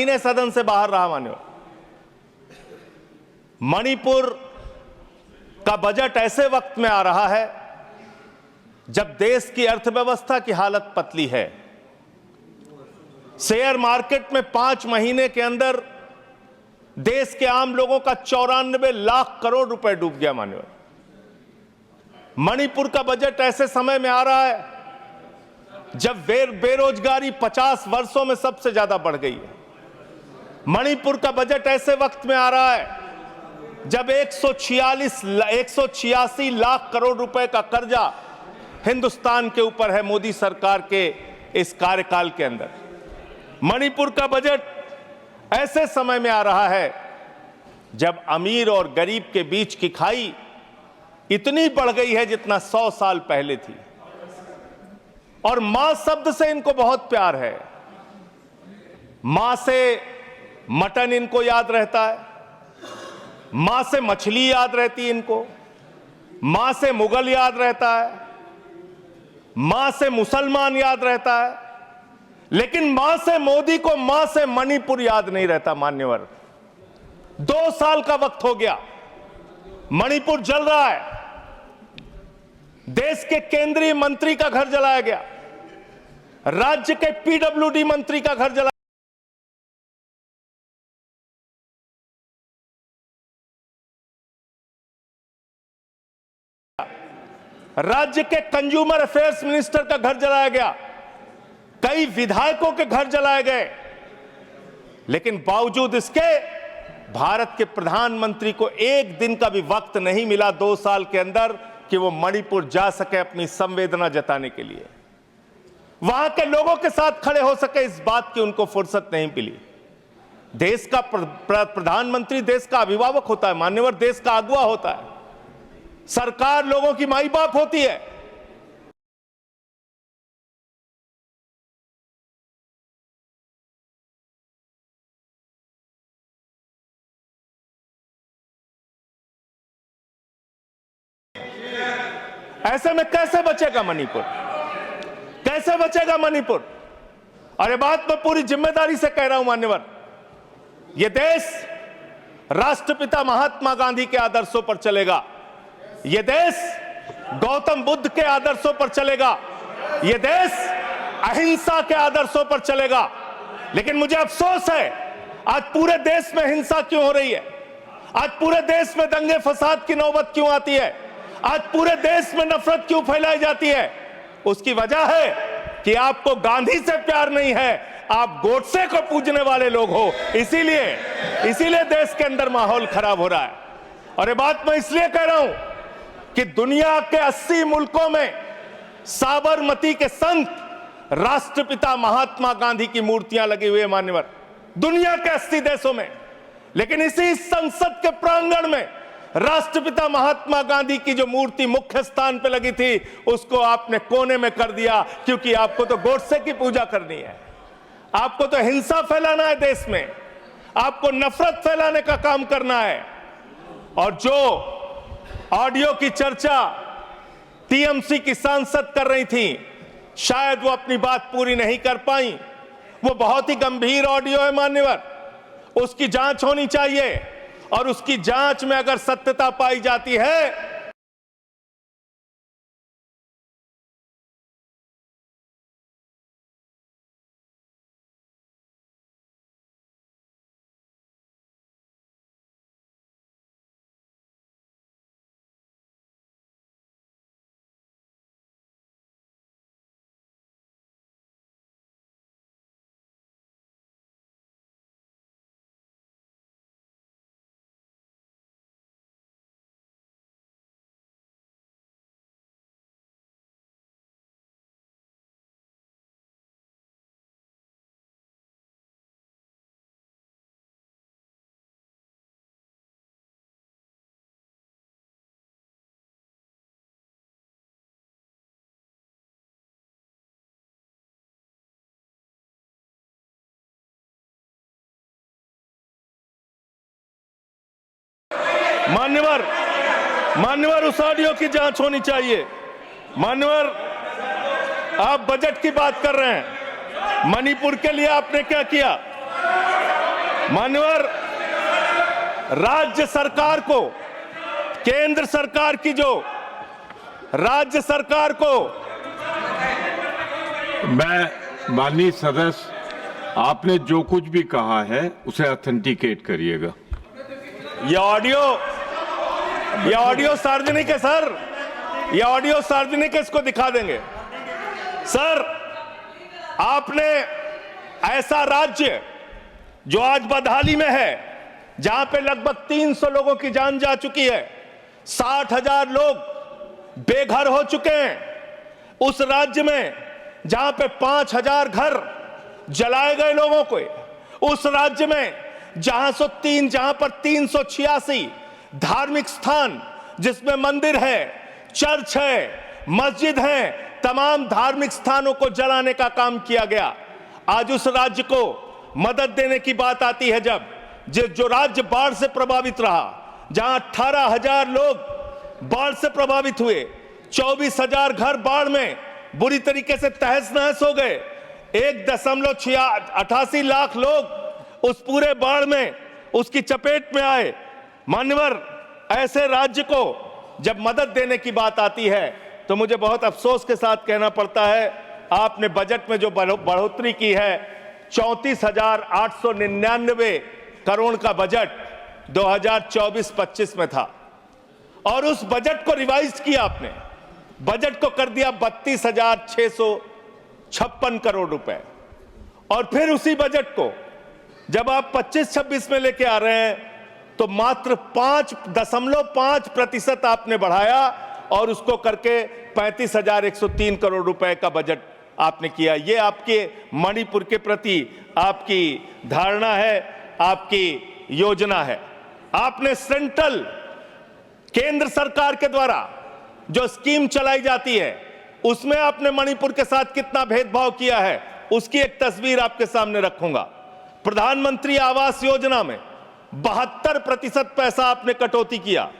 महीने सदन से बाहर रहा। मान्यवर, मणिपुर का बजट ऐसे वक्त में आ रहा है जब देश की अर्थव्यवस्था की हालत पतली है। शेयर मार्केट में 5 महीने के अंदर देश के आम लोगों का 94 लाख करोड़ रुपए डूब गया। मान्यवर, मणिपुर का बजट ऐसे समय में आ रहा है जब बेरोजगारी 50 वर्षों में सबसे ज्यादा बढ़ गई है। मणिपुर का बजट ऐसे वक्त में आ रहा है जब 186 लाख करोड़ रुपए का कर्जा हिंदुस्तान के ऊपर है मोदी सरकार के इस कार्यकाल के अंदर। मणिपुर का बजट ऐसे समय में आ रहा है जब अमीर और गरीब के बीच की खाई इतनी बढ़ गई है जितना 100 साल पहले थी। और मां शब्द से इनको बहुत प्यार है। मां से मटन इनको याद रहता है, मां से मछली याद रहती है इनको, मां से मुगल याद रहता है, मां से मुसलमान याद रहता है, लेकिन मां से मोदी को मां से मणिपुर याद नहीं रहता। मान्यवर, 2 साल का वक्त हो गया, मणिपुर जल रहा है। देश के केंद्रीय मंत्री का घर जलाया गया, राज्य के पीडब्ल्यूडी मंत्री का घर जलाया, राज्य के कंज्यूमर अफेयर्स मिनिस्टर का घर जलाया गया, कई विधायकों के घर जलाए गए। लेकिन बावजूद इसके भारत के प्रधानमंत्री को एक दिन का भी वक्त नहीं मिला 2 साल के अंदर कि वो मणिपुर जा सके अपनी संवेदना जताने के लिए, वहां के लोगों के साथ खड़े हो सके। इस बात की उनको फुर्सत नहीं मिली। देश का प्रधानमंत्री देश का अभिभावक होता है। मान्यवर, देश का अगुवा होता है। सरकार लोगों की माई बाप होती है। ऐसे में कैसे बचेगा मणिपुर? कैसे बचेगा मणिपुर? और ये बात मैं पूरी जिम्मेदारी से कह रहा हूं मान्यवर, यह देश राष्ट्रपिता महात्मा गांधी के आदर्शों पर चलेगा। यह देश गौतम बुद्ध के आदर्शों पर चलेगा। यह देश अहिंसा के आदर्शों पर चलेगा। लेकिन मुझे अफसोस है, आज पूरे देश में हिंसा क्यों हो रही है? आज पूरे देश में दंगे फसाद की नौबत क्यों आती है? आज पूरे देश में नफरत क्यों फैलाई जाती है? उसकी वजह है कि आपको गांधी से प्यार नहीं है, आप गोडसे को पूजने वाले लोग हो। इसीलिए देश के अंदर माहौल खराब हो रहा है। और ये बात मैं इसलिए कह रहा हूं कि दुनिया के 80 मुल्कों में साबरमती के संत राष्ट्रपिता महात्मा गांधी की मूर्तियां लगी हुई है। मान्यवर, दुनिया के 80 देशों में। लेकिन इसी संसद के प्रांगण में राष्ट्रपिता महात्मा गांधी की जो मूर्ति मुख्य स्थान पे लगी थी, उसको आपने कोने में कर दिया, क्योंकि आपको तो गोडसे की पूजा करनी है, आपको तो हिंसा फैलाना है देश में, आपको नफरत फैलाने का काम करना है। और जो ऑडियो की चर्चा टीएमसी की सांसद कर रही थी, शायद वो अपनी बात पूरी नहीं कर पाई। वो बहुत ही गंभीर ऑडियो है मान्यवर, उसकी जांच होनी चाहिए। और उसकी जांच में अगर सत्यता पाई जाती है मान्यवर उस ऑडियो की जांच होनी चाहिए। मान्यवर, आप बजट की बात कर रहे हैं, मणिपुर के लिए आपने क्या किया? मान्यवर, राज्य सरकार को, केंद्र सरकार की जो राज्य सरकार को, मैं माननीय सदस्य, आपने जो कुछ भी कहा है उसे ऑथेंटिकेट करिएगा। ये ऑडियो सार्वजनिक है सर, ये ऑडियो सार्वजनिक है, इसको दिखा देंगे सर। आपने ऐसा राज्य जो आज बदहाली में है, जहां पे लगभग 300 लोगों की जान जा चुकी है, 60,000 लोग बेघर हो चुके हैं, उस राज्य में जहां पे 5,000 घर जलाए गए लोगों को, उस राज्य में जहां पर 386 धार्मिक स्थान, जिसमें मंदिर है, चर्च है, मस्जिद है, तमाम धार्मिक स्थानों को जलाने का काम किया गया। आज उस राज्य को मदद देने की बात आती है जब जो राज्य बाढ़ से प्रभावित रहा, जहां 18,000 लोग बाढ़ से प्रभावित हुए, 24,000 घर बाढ़ में बुरी तरीके से तहस नहस हो गए, 1.88 लाख लोग उस पूरे बाढ़ में उसकी चपेट में आए। मान्यवर, ऐसे राज्य को जब मदद देने की बात आती है तो मुझे बहुत अफसोस के साथ कहना पड़ता है, आपने बजट में जो बढ़ोतरी की है, 34,899 करोड़ का बजट 2024-25 में था, और उस बजट को रिवाइज किया आपने, बजट को कर दिया 32,656 करोड़ रुपए। और फिर उसी बजट को जब आप 25-26 में लेके आ रहे हैं तो मात्र 5.5% आपने बढ़ाया, और उसको करके 35,103 करोड़ रुपए का बजट आपने किया। ये आपके मणिपुर के प्रति आपकी धारणा है, आपकी योजना है। आपने सेंट्रल केंद्र सरकार के द्वारा जो स्कीम चलाई जाती है, उसमें आपने मणिपुर के साथ कितना भेदभाव किया है, उसकी एक तस्वीर आपके सामने रखूंगा। प्रधानमंत्री आवास योजना में 72% पैसा आपने कटौती किया,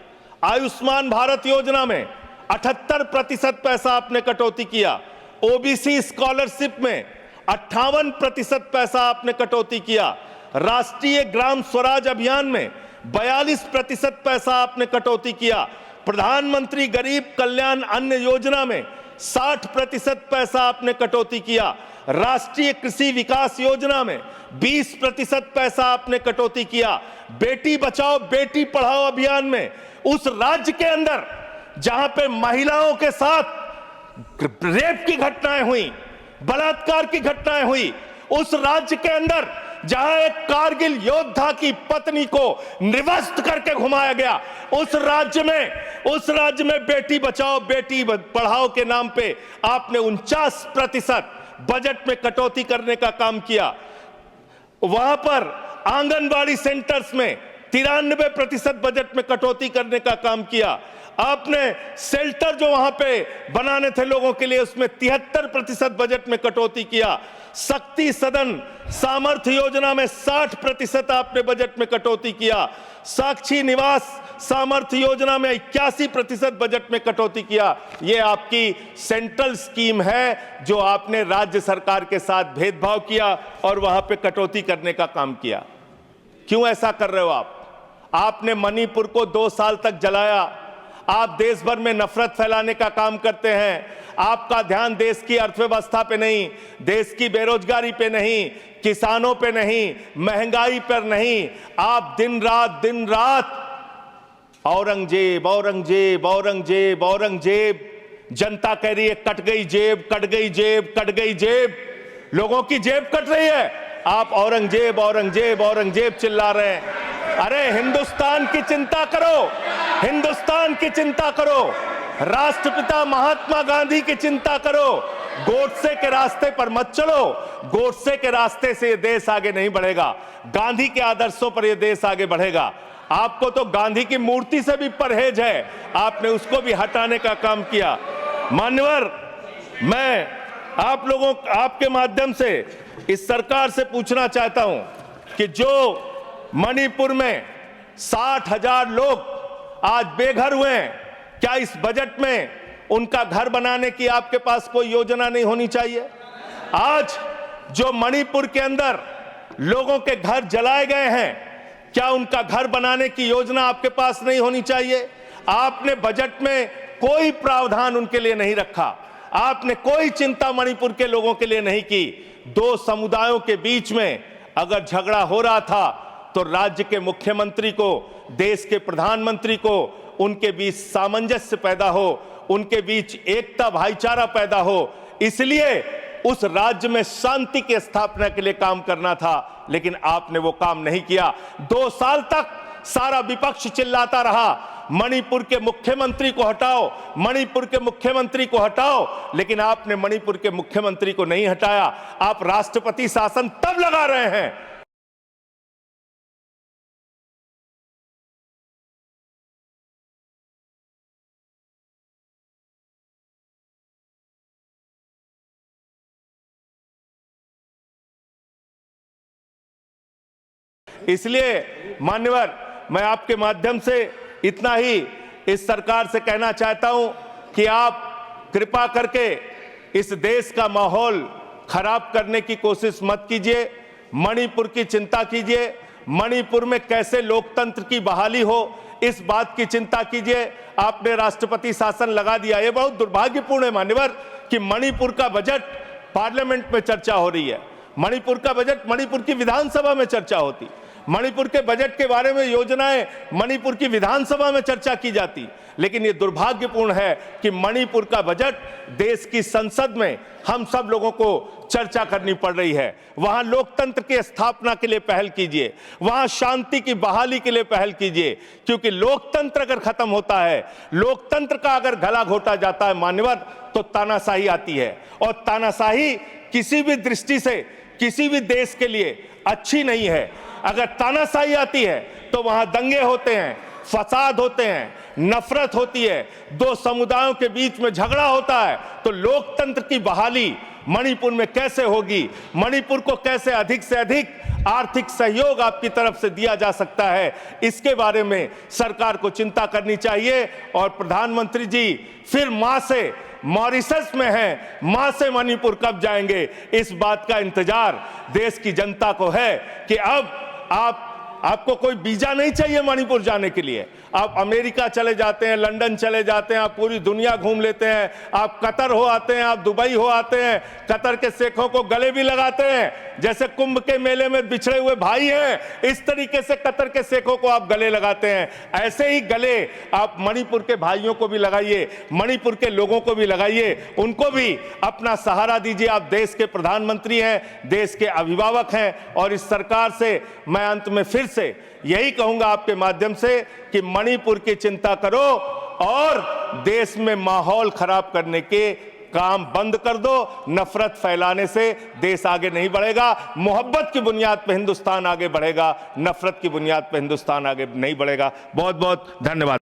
आयुष्मान भारत योजना में 78% पैसा आपने कटौती किया, ओबीसी स्कॉलरशिप में 58% पैसा आपने कटौती किया, राष्ट्रीय ग्राम स्वराज अभियान में 42% पैसा आपने कटौती किया, प्रधानमंत्री गरीब कल्याण अन्न योजना में 60% पैसा आपने कटौती किया, राष्ट्रीय कृषि विकास योजना में 20% पैसा आपने कटौती किया, बेटी बचाओ बेटी पढ़ाओ अभियान में उस राज्य के अंदर जहां पे महिलाओं के साथ रेप की घटनाएं हुई, बलात्कार की घटनाएं हुई, उस राज्य के अंदर जहां एक कारगिल योद्धा की पत्नी को निवस्त करके घुमाया गया, उस राज्य में बेटी बचाओ बेटी पढ़ाओ के नाम पे आपने 49% बजट में कटौती करने का काम किया। वहां पर आंगनबाड़ी सेंटर्स में 93% बजट में कटौती करने का काम किया। आपने शेल्टर जो वहां पे बनाने थे लोगों के लिए, उसमें 73% बजट में कटौती किया। शक्ति सदन सामर्थ्य योजना में 60% आपने बजट में कटौती किया। साक्षी निवास सामर्थ्य योजना में 81% बजट में कटौती किया। यह आपकी सेंट्रल स्कीम है जो आपने राज्य सरकार के साथ भेदभाव किया और वहां पे कटौती करने का काम किया। क्यों ऐसा कर रहे हो आप? आपने मणिपुर को 2 साल तक जलाया। आप देश भर में नफरत फैलाने का काम करते हैं। आपका ध्यान देश की अर्थव्यवस्था पे नहीं, देश की बेरोजगारी पे नहीं, किसानों पे नहीं, महंगाई पर नहीं। आप दिन रात औरंगजेब औरंगजेब औरंगजेब औरंगजेब, जनता कह रही है कट गई जेब कट गई जेब कट गई जेब, लोगों की जेब कट रही है, आप औरंगजेब औरंगजेब औरंगजेब चिल्ला रहे हैं। अरे हिंदुस्तान की चिंता करो, हिंदुस्तान की चिंता करो, राष्ट्रपिता महात्मा गांधी की चिंता करो। गोडसे के रास्ते पर मत चलो, गोडसे के रास्ते से ये देश आगे नहीं बढ़ेगा, गांधी के आदर्शों पर ये देश आगे बढ़ेगा। आपको तो गांधी की मूर्ति से भी परहेज है, आपने उसको भी हटाने का काम किया। मान्यवर, मैं आप लोगों आपके माध्यम से इस सरकार से पूछना चाहता हूं कि जो मणिपुर में 60,000 लोग आज बेघर हुए हैं, क्या इस बजट में उनका घर बनाने की आपके पास कोई योजना नहीं होनी चाहिए? आज जो मणिपुर के अंदर लोगों के घर जलाए गए हैं, क्या उनका घर बनाने की योजना आपके पास नहीं होनी चाहिए? आपने बजट में कोई प्रावधान उनके लिए नहीं रखा, आपने कोई चिंता मणिपुर के लोगों के लिए नहीं की। दो समुदायों के बीच में अगर झगड़ा हो रहा था तो राज्य के मुख्यमंत्री को, देश के प्रधानमंत्री को उनके बीच सामंजस्य पैदा हो, उनके बीच एकता भाईचारा पैदा हो, इसलिए उस राज्य में शांति की स्थापना के लिए काम करना था, लेकिन आपने वो काम नहीं किया। 2 साल तक सारा विपक्ष चिल्लाता रहा मणिपुर के मुख्यमंत्री को हटाओ, मणिपुर के मुख्यमंत्री को हटाओ, लेकिन आपने मणिपुर के मुख्यमंत्री को नहीं हटाया। आप राष्ट्रपति शासन तब लगा रहे हैं इसलिए मान्यवर, मैं आपके माध्यम से इतना ही इस सरकार से कहना चाहता हूं कि आप कृपा करके इस देश का माहौल खराब करने की कोशिश मत कीजिए। मणिपुर की चिंता कीजिए, मणिपुर में कैसे लोकतंत्र की बहाली हो इस बात की चिंता कीजिए। आपने राष्ट्रपति शासन लगा दिया, ये बहुत दुर्भाग्यपूर्ण है मान्यवर कि मणिपुर का बजट पार्लियामेंट में चर्चा हो रही है। मणिपुर का बजट मणिपुर की विधानसभा में चर्चा होती, मणिपुर के बजट के बारे में योजनाएं मणिपुर की विधानसभा में चर्चा की जाती, लेकिन यह दुर्भाग्यपूर्ण है कि मणिपुर का बजट देश की संसद में हम सब लोगों को चर्चा करनी पड़ रही है। वहां लोकतंत्र की स्थापना के लिए पहल कीजिए, वहां शांति की बहाली के लिए पहल कीजिए, क्योंकि लोकतंत्र अगर खत्म होता है, लोकतंत्र का अगर गला घोटा जाता है मान्यवर, तो तानाशाही आती है, और तानाशाही किसी भी दृष्टि से किसी भी देश के लिए अच्छी नहीं है। अगर तानाशाही आती है तो वहां दंगे होते हैं, फसाद होते हैं, नफरत होती है, दो समुदायों के बीच में झगड़ा होता है, तो लोकतंत्र की बहाली मणिपुर में कैसे होगी? मणिपुर को कैसे अधिक से अधिक आर्थिक सहयोग आपकी तरफ से दिया जा सकता है, इसके बारे में सरकार को चिंता करनी चाहिए। और प्रधानमंत्री जी फिर मां से मॉरिशस में हैं, मां से मणिपुर कब जाएंगे, इस बात का इंतजार देश की जनता को है कि अब आपको कोई वीजा नहीं चाहिए मणिपुर जाने के लिए। आप अमेरिका चले जाते हैं, लंदन चले जाते हैं, आप पूरी दुनिया घूम लेते हैं, आप कतर हो आते हैं, आप दुबई हो आते हैं, कतर के शेखों को गले भी लगाते हैं, जैसे कुंभ के मेले में बिछड़े हुए भाई हैं, इस तरीके से कतर के शेखों को आप गले लगाते हैं। ऐसे ही गले आप मणिपुर के भाइयों को भी लगाइए, मणिपुर के लोगों को भी लगाइए, उनको भी अपना सहारा दीजिए। आप देश के प्रधानमंत्री हैं, देश के अभिभावक हैं, और इस सरकार से मैं अंत में फिर से यही कहूंगा आपके माध्यम से कि मणिपुर की चिंता करो और देश में माहौल खराब करने के काम बंद कर दो। नफरत फैलाने से देश आगे नहीं बढ़ेगा। मोहब्बत की बुनियाद पर हिंदुस्तान आगे बढ़ेगा, नफरत की बुनियाद पर हिंदुस्तान आगे नहीं बढ़ेगा। बहुत बहुत धन्यवाद।